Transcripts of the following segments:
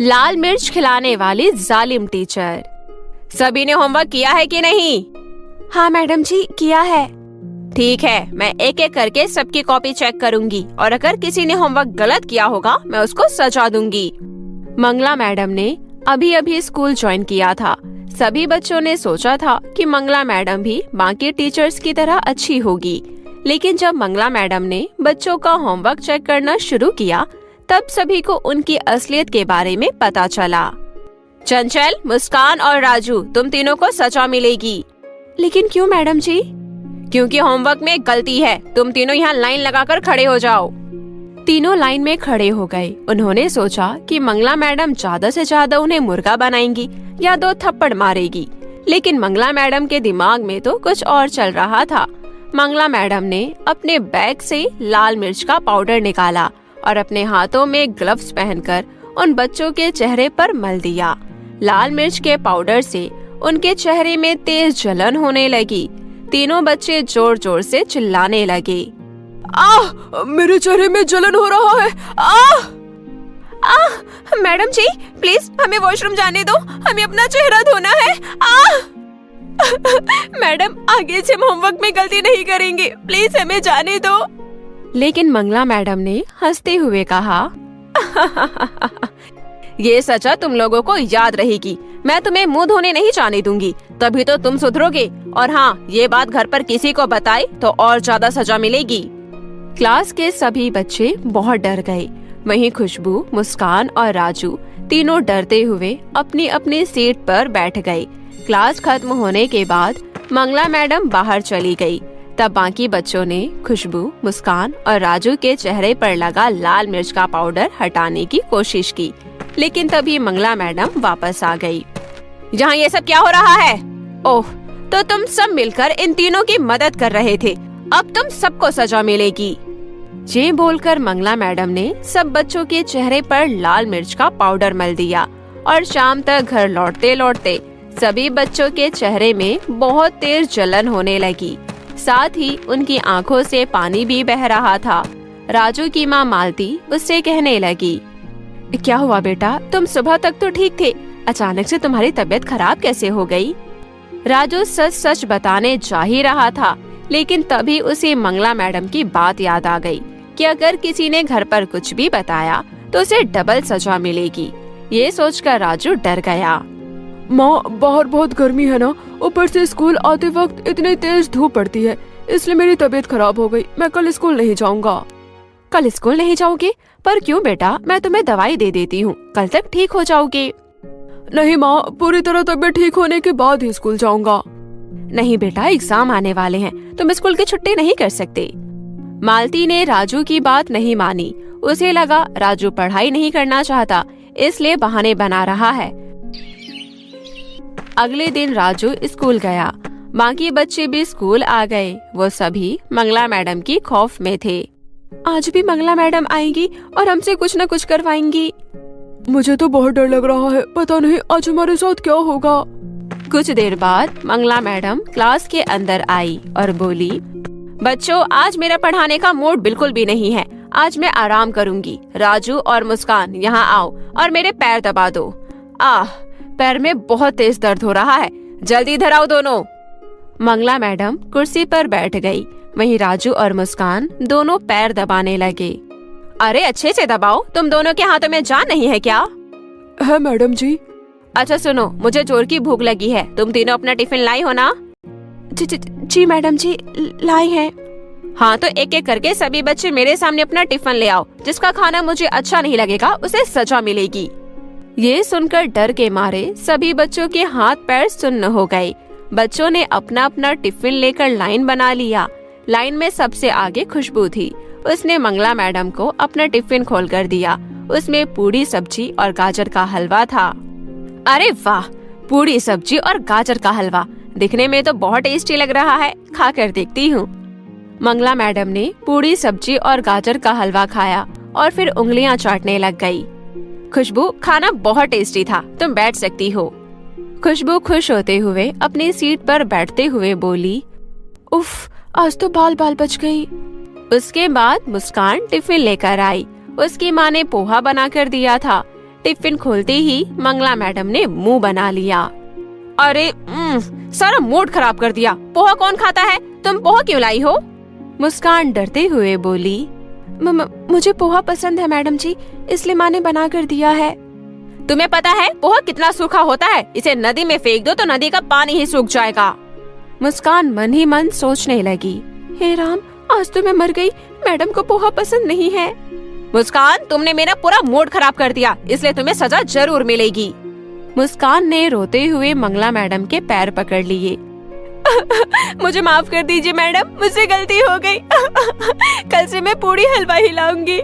लाल मिर्च खिलाने वाली जालिम टीचर। सभी ने होमवर्क किया है कि नहीं? हाँ मैडम जी, किया है। ठीक है, मैं एक एक करके सबकी कॉपी चेक करूंगी और अगर किसी ने होमवर्क गलत किया होगा मैं उसको सजा दूंगी। मंगला मैडम ने अभी अभी स्कूल ज्वाइन किया था। सभी बच्चों ने सोचा था कि मंगला मैडम भी बाकी टीचर्स की तरह अच्छी होगी, लेकिन जब मंगला मैडम ने बच्चों का होमवर्क चेक करना शुरू किया तब सभी को उनकी असलियत के बारे में पता चला। चंचल, मुस्कान और राजू, तुम तीनों को सजा मिलेगी। लेकिन क्यों मैडम जी? क्योंकि होमवर्क में गलती है। तुम तीनों यहाँ लाइन लगाकर खड़े हो जाओ। तीनों लाइन में खड़े हो गए। उन्होंने सोचा कि मंगला मैडम ज्यादा से ज्यादा उन्हें मुर्गा बनाएंगी या 2 थप्पड़ मारेगी, लेकिन मंगला मैडम के दिमाग में तो कुछ और चल रहा था। मंगला मैडम ने अपने बैग से लाल मिर्च का पाउडर निकाला और अपने हाथों में ग्लव्स पहनकर उन बच्चों के चेहरे पर मल दिया। लाल मिर्च के पाउडर से उनके चेहरे में तेज जलन होने लगी। तीनों बच्चे जोर जोर से चिल्लाने लगे। आह, मेरे चेहरे में जलन हो रहा है। आह! आह! मैडम जी, प्लीज हमें वॉशरूम जाने दो, हमें अपना चेहरा धोना है। आह! मैडम, आगे से हम होमवर्क में गलती नहीं करेंगे, प्लीज हमें जाने दो। लेकिन मंगला मैडम ने हंसते हुए कहा, ये सजा तुम लोगों को याद रहेगी। मैं तुम्हें मुंह धोने नहीं जाने दूंगी, तभी तो तुम सुधरोगे। और हाँ, ये बात घर पर किसी को बताई तो और ज्यादा सजा मिलेगी। क्लास के सभी बच्चे बहुत डर गए। वहीं खुशबू, मुस्कान और राजू तीनों डरते हुए अपनी अपनी सीट पर बैठ गए। क्लास खत्म होने के बाद मंगला मैडम बाहर चली गई। तब बाकी बच्चों ने खुशबू, मुस्कान और राजू के चेहरे पर लगा लाल मिर्च का पाउडर हटाने की कोशिश की, लेकिन तभी मंगला मैडम वापस आ गई। यहाँ ये सब क्या हो रहा है? ओह, तो तुम सब मिलकर इन तीनों की मदद कर रहे थे। अब तुम सबको सजा मिलेगी। ये बोलकर मंगला मैडम ने सब बच्चों के चेहरे पर लाल मिर्च का पाउडर मल दिया और शाम तक घर लौटते लौटते सभी बच्चों के चेहरे में बहुत तेज जलन होने लगी। साथ ही उनकी आंखों से पानी भी बह रहा था। राजू की माँ मालती उससे कहने लगी, क्या हुआ बेटा? तुम सुबह तक तो ठीक थे, अचानक से तुम्हारी तबीयत खराब कैसे हो गई? राजू सच सच बताने जा ही रहा था, लेकिन तभी उसे मंगला मैडम की बात याद आ गई कि अगर किसी ने घर पर कुछ भी बताया तो उसे डबल सजा मिलेगी। ये सोचकर राजू डर गया। माँ, बाहर बहुत गर्मी है ना, ऊपर से स्कूल आते वक्त इतनी तेज धूप पड़ती है, इसलिए मेरी तबीयत खराब हो गई। मैं कल स्कूल नहीं जाऊंगा। कल स्कूल नहीं जाओगे? पर क्यों बेटा, मैं तुम्हें दवाई दे देती हूँ, कल तक ठीक हो जाओगे। नहीं माँ, पूरी तरह तबीयत ठीक होने के बाद ही स्कूल जाऊंगा। नहीं बेटा, एग्जाम आने वाले हैं, तुम स्कूल की छुट्टी नहीं कर सकते। मालती ने राजू की बात नहीं मानी। उसे लगा राजू पढ़ाई नहीं करना चाहता, इसलिए बहाने बना रहा है। अगले दिन राजू स्कूल गया। बाकी बच्चे भी स्कूल आ गए। वो सभी मंगला मैडम की खौफ में थे। आज भी मंगला मैडम आएंगी और हमसे कुछ न कुछ करवाएंगी। मुझे तो बहुत डर लग रहा है, पता नहीं आज हमारे साथ क्या होगा। कुछ देर बाद मंगला मैडम क्लास के अंदर आई और बोली, बच्चों, आज मेरा पढ़ाने का मूड बिल्कुल भी नहीं है। आज मैं आराम करूंगी। राजू और मुस्कान, यहाँ आओ और मेरे पैर दबा दो। आह, पैर में बहुत तेज दर्द हो रहा है, जल्दी इधर आओ दोनों। मंगला मैडम कुर्सी पर बैठ गई। वहीं राजू और मुस्कान दोनों पैर दबाने लगे। अरे अच्छे से दबाओ, तुम दोनों के हाथों में जान नहीं है क्या? है मैडम जी। अच्छा सुनो, मुझे जोर की भूख लगी है। तुम तीनों अपना टिफिन लाई हो ना? जी मैडम जी, लाई है। हाँ, तो एक एक करके सभी बच्चे मेरे सामने अपना टिफिन ले आओ। जिसका खाना मुझे अच्छा नहीं लगेगा उसे सजा मिलेगी। ये सुनकर डर के मारे सभी बच्चों के हाथ पैर सुन्न हो गए। बच्चों ने अपना अपना टिफिन लेकर लाइन बना लिया। लाइन में सबसे आगे खुशबू थी। उसने मंगला मैडम को अपना टिफिन खोल कर दिया। उसमें पूरी सब्जी और गाजर का हलवा था। अरे वाह, पूरी सब्जी और गाजर का हलवा दिखने में तो बहुत टेस्टी लग रहा है, खा कर देखती हूँ। मंगला मैडम ने पूरी सब्जी और गाजर का हलवा खाया और फिर उंगलियां चाटने लग गई। खुशबू, खाना बहुत टेस्टी था, तुम बैठ सकती हो। खुशबू खुश होते हुए अपनी सीट पर बैठते हुए बोली, उफ, आज तो बाल बाल बच गई। उसके बाद मुस्कान टिफिन लेकर आई। उसकी माँ ने पोहा बना कर दिया था। टिफिन खोलते ही मंगला मैडम ने मुंह बना लिया। अरे सारा मूड खराब कर दिया। पोहा कौन खाता है? तुम पोहा क्यों लाई हो? मुस्कान डरते हुए बोली। मुझे पोहा पसंद है मैडम जी, इसलिए माँ ने बना कर दिया है। तुम्हें पता है पोहा कितना सूखा होता है? इसे नदी में फेंक दो तो नदी का पानी ही सूख जाएगा। मुस्कान मन ही मन सोचने लगी, हे राम, आज तो मैं मर गई। मैडम को पोहा पसंद नहीं है। मुस्कान, तुमने मेरा पूरा मूड खराब कर दिया, इसलिए तुम्हें सजा जरूर मिलेगी। मुस्कान ने रोते हुए मंगला मैडम के पैर पकड़ लिए। मुझे माफ कर दीजिए मैडम, मुझसे गलती हो गई। कल से मैं पूरी हलवा ही लाऊंगी।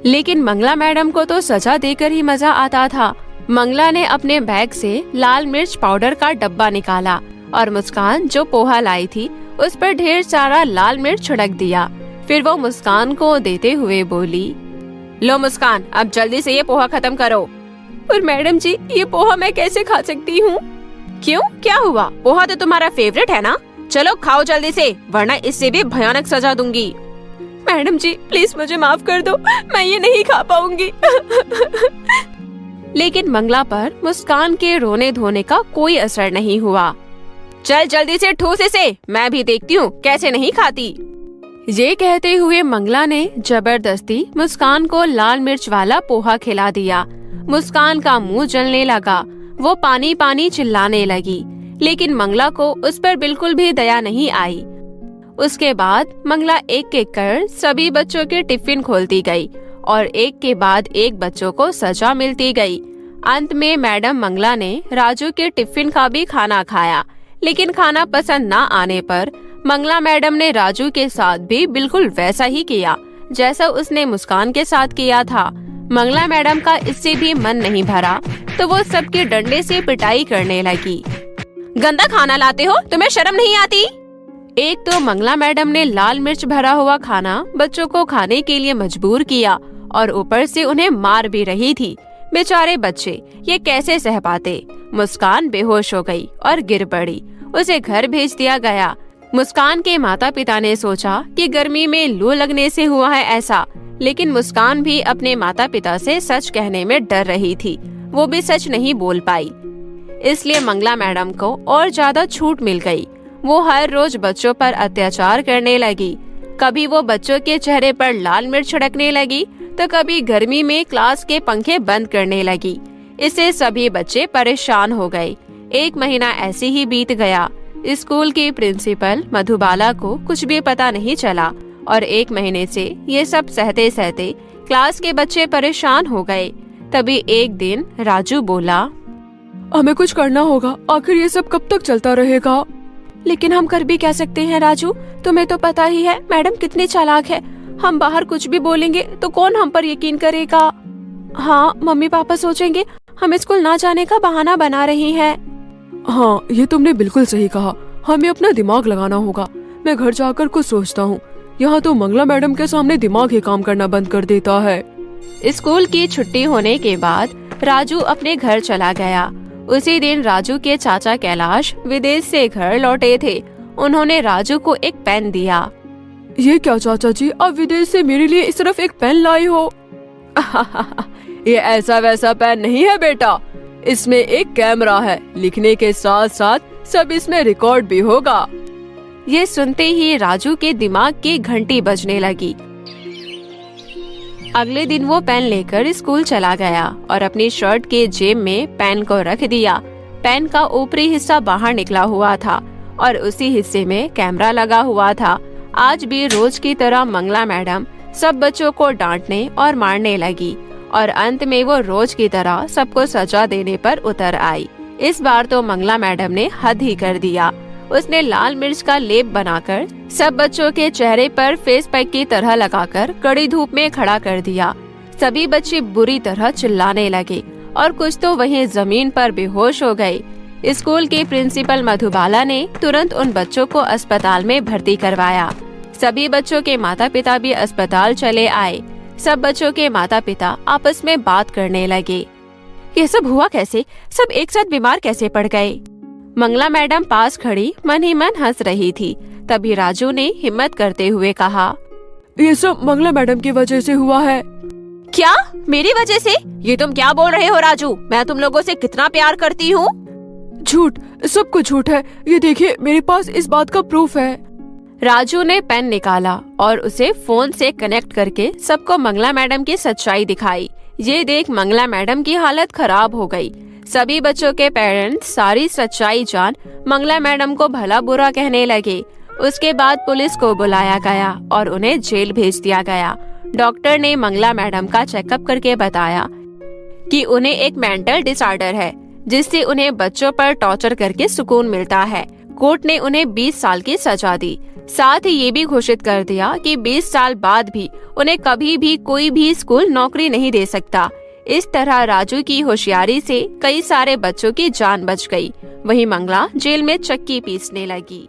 लेकिन मंगला मैडम को तो सजा देकर ही मजा आता था। मंगला ने अपने बैग से लाल मिर्च पाउडर का डब्बा निकाला और मुस्कान जो पोहा लाई थी उस पर ढेर सारा लाल मिर्च छिड़क दिया। फिर वो मुस्कान को देते हुए बोली, लो मुस्कान, अब जल्दी से ये पोहा खत्म करो। पर मैडम जी, ये पोहा मैं कैसे खा सकती हूँ? क्यों, क्या हुआ? पोहा तो तुम्हारा फेवरेट है ना? चलो खाओ जल्दी से, वरना इससे भी भयानक सजा दूंगी। मैडम जी प्लीज मुझे माफ कर दो, मैं ये नहीं खा पाऊंगी। लेकिन मंगला पर मुस्कान के रोने धोने का कोई असर नहीं हुआ। चल जल्दी से ठूस इसे, मैं भी देखती हूँ कैसे नहीं खाती। ये कहते हुए मंगला ने जबरदस्ती मुस्कान को लाल मिर्च वाला पोहा खिला दिया। मुस्कान का मुंह जलने लगा, वो पानी पानी चिल्लाने लगी, लेकिन मंगला को उस पर बिल्कुल भी दया नहीं आई। उसके बाद मंगला एक एक कर सभी बच्चों के टिफिन खोलती गई और एक के बाद एक बच्चों को सजा मिलती गई। अंत में मैडम मंगला ने राजू के टिफिन का भी खाना खाया, लेकिन खाना पसंद न आने पर मंगला मैडम ने राजू के साथ भी बिल्कुल वैसा ही किया जैसा उसने मुस्कान के साथ किया था। मंगला मैडम का इससे भी मन नहीं भरा तो वो सबके डंडे से पिटाई करने लगी। गंदा खाना लाते हो, तुम्हें शर्म नहीं आती? एक तो मंगला मैडम ने लाल मिर्च भरा हुआ खाना बच्चों को खाने के लिए मजबूर किया और ऊपर से उन्हें मार भी रही थी। बेचारे बच्चे ये कैसे सह पाते? मुस्कान बेहोश हो गई और गिर पड़ी। उसे घर भेज दिया गया। मुस्कान के माता पिता ने सोचा कि गर्मी में लू लगने से हुआ है ऐसा, लेकिन मुस्कान भी अपने माता पिता से सच कहने में डर रही थी। वो भी सच नहीं बोल पाई, इसलिए मंगला मैडम को और ज्यादा छूट मिल गई। वो हर रोज बच्चों पर अत्याचार करने लगी। कभी वो बच्चों के चेहरे पर लाल मिर्च छिड़कने लगी तो कभी गर्मी में क्लास के पंखे बंद करने लगी। इससे सभी बच्चे परेशान हो गए। एक महीना ऐसे ही बीत गया। स्कूल की प्रिंसिपल मधुबाला को कुछ भी पता नहीं चला और एक महीने से ये सब सहते सहते क्लास के बच्चे परेशान हो गए। तभी एक दिन राजू बोला, हमें कुछ करना होगा, आखिर ये सब कब तक चलता रहेगा? लेकिन हम कर भी क्या सकते हैं राजू? तुम्हें तो पता ही है मैडम कितनी चालाक है। हम बाहर कुछ भी बोलेंगे तो कौन हम पर यकीन करेगा? हाँ, मम्मी पापा सोचेंगे हम स्कूल ना जाने का बहाना बना रही हैं। हाँ, ये तुमने बिल्कुल सही कहा। हमें अपना दिमाग लगाना होगा। मैं घर जाकर कुछ सोचता हूँ। यहाँ तो मंगला मैडम के सामने दिमाग ही काम करना बंद कर देता है। स्कूल की छुट्टी होने के बाद राजू अपने घर चला गया। उसी दिन राजू के चाचा कैलाश विदेश से घर लौटे थे। उन्होंने राजू को एक पेन दिया। ये क्या चाचा जी, आप विदेश से मेरे लिए सिर्फ एक पेन लाई हो? ये ऐसा वैसा पेन नहीं है बेटा, इसमें एक कैमरा है। लिखने के साथ साथ सब इसमें रिकॉर्ड भी होगा। ये सुनते ही राजू के दिमाग की घंटी बजने लगी। अगले दिन वो पेन लेकर स्कूल चला गया और अपनी शर्ट के जेब में पेन को रख दिया। पेन का ऊपरी हिस्सा बाहर निकला हुआ था और उसी हिस्से में कैमरा लगा हुआ था। आज भी रोज की तरह मंगला मैडम सब बच्चों को डांटने और मारने लगी और अंत में वो रोज की तरह सबको सजा देने पर उतर आई। इस बार तो मंगला मैडम ने हद ही कर दिया। उसने लाल मिर्च का लेप बनाकर सब बच्चों के चेहरे पर फेस पैक की तरह लगाकर कड़ी धूप में खड़ा कर दिया। सभी बच्चे बुरी तरह चिल्लाने लगे और कुछ तो वहीं जमीन पर बेहोश हो गए। स्कूल की प्रिंसिपल मधुबाला ने तुरंत उन बच्चों को अस्पताल में भर्ती करवाया। सभी बच्चों के माता पिता भी अस्पताल चले आए। सब बच्चों के माता पिता आपस में बात करने लगे। ये सब हुआ कैसे? सब एक साथ बीमार कैसे पड़ गए? मंगला मैडम पास खड़ी मन ही मन हंस रही थी। तभी राजू ने हिम्मत करते हुए कहा, ये सब मंगला मैडम की वजह से हुआ है। क्या? मेरी वजह से? ये तुम क्या बोल रहे हो राजू? मैं तुम लोगों से कितना प्यार करती हूँ। झूठ, सब कुछ झूठ है। ये देखिए, मेरे पास इस बात का प्रूफ है। राजू ने पेन निकाला और उसे फोन से कनेक्ट करके सबको मंगला मैडम की सच्चाई दिखाई। ये देख मंगला मैडम की हालत खराब हो गई। सभी बच्चों के पेरेंट्स सारी सच्चाई जान मंगला मैडम को भला बुरा कहने लगे। उसके बाद पुलिस को बुलाया गया और उन्हें जेल भेज दिया गया। डॉक्टर ने मंगला मैडम का चेकअप करके बताया कि उन्हें एक मेंटल डिसऑर्डर है, जिससे उन्हें बच्चों पर टॉर्चर करके सुकून मिलता है। कोर्ट ने उन्हें 20 साल की सजा दी। साथ ही ये भी घोषित कर दिया कि 20 साल बाद भी उन्हें कभी भी कोई भी स्कूल नौकरी नहीं दे सकता। इस तरह राजू की होशियारी से कई सारे बच्चों की जान बच गई। वहीं मंगला जेल में चक्की पीसने लगी।